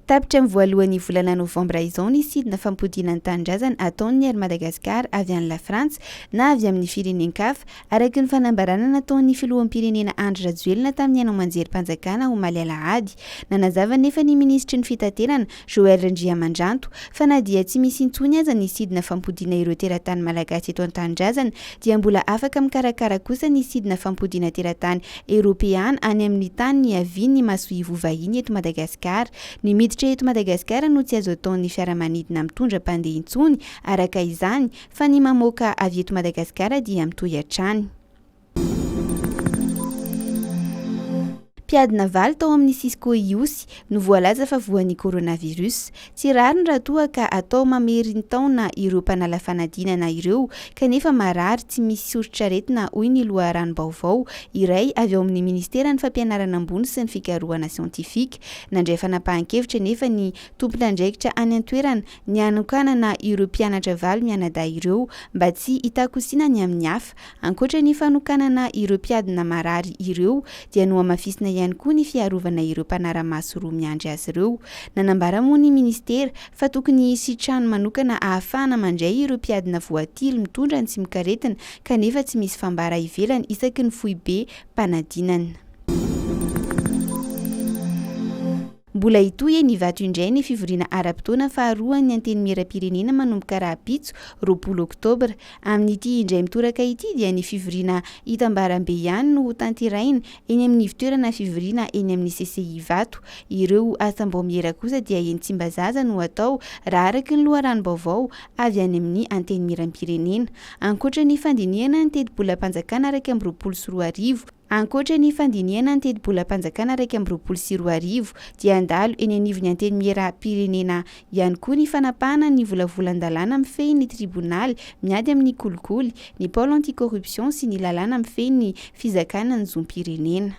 Tapitra amin'ny voalohan'ny volana novambra izao ny sidina fampodinan'ny tanindrazana ataon'ny Air Madagascar avy any la Frantsa na avy amin'ny firenenkafa araky ny fanambarana nataon'ny filoham-pirenena Andry Rajoelina tamin'ny haino amanjerim-panjakana ho maly alahady. Nanazava nefa ny ministry ny fitaterana Joël Ndriamandranto fa na dia tsy misy intsony aza ny sidina fampodiana ireo teratany malagasy eto an-tanindrazana dia mbola afaka mikarakara kosa ny sidina fampodiana teratany Europeana any amin'ny tany ny avian'ny masoivo vahiny eto Madagasikara. Ny miditra eto Madagasikara no tsy azo ataon'ny fiaramanidina mitondra mpandeha intsony araka izany fa ny mamoaka avy eto Madagasikara dia mitohy hatrany. Mpiadina valo tao amin'ny Cisco Iosy no voalaza fa voan'ny coronavirus. Tsy rariny raha toa ka atao mameriny taona ireo mpanala fanadinana ireo kanefa marary tsy misy soritsaretina hoy ny loharanom-baovao iray avy ao amin'ny ministeran'ny fampianarana ambony sy ny fikarohana siantifika. Nandray fanapahan-kevitra nefa ny tompon'andraikitra any an-toerana ny anokanana ireo mpianatra valo mianadahy ireo mba tsy hitakosina ny amin'ny hafa. Ankoatra ny fanokanana ireo mpiadina marary ireo dia no amafisina ihany koa ny fiarovana ireo mpanara-maso roa miandry azy ireo. Nanambara moa ny ministera fa tokony hisy trano manokana ahafahana mandray ireo mpiadina voatily mitondra ny tsy mikaretina kanefa tsy misy fambara ivelany isaky ny fohy be mpanadinana. Mbola hitohy ny vato indray ny fivoriana ara-potoana faharoa ny anteny miera-pirenena manomboka rahampitso 20 oktobra. Amin'ity indray mitoraka ity dia ny fivoriana hitambaram-be ihany no tanteraina eny amin'ny fitoerana fivoriana eny amin'ny CCI vato. Ireo asam-boamiera kosa dia eny Tsimbazaza no atao raha araky ny loharanom-baovao avy any amin'ny anteny miera-pirenena. Ankoatra ny fandinihana ny teti-bola-panjakana 2024 Ankoatra ny fandinihana ny teti-bola-panjakana 2024 dia andalo eny anivon'ny anteny miera-pirenena ihany koa ny fanapahana ny volavolan-dalàna mifehy ny tribonaly miady amin'ny kolikoly, ny pôle anticorruption sy ny lalàna mifehy ny fizakana ny zom-pirenena.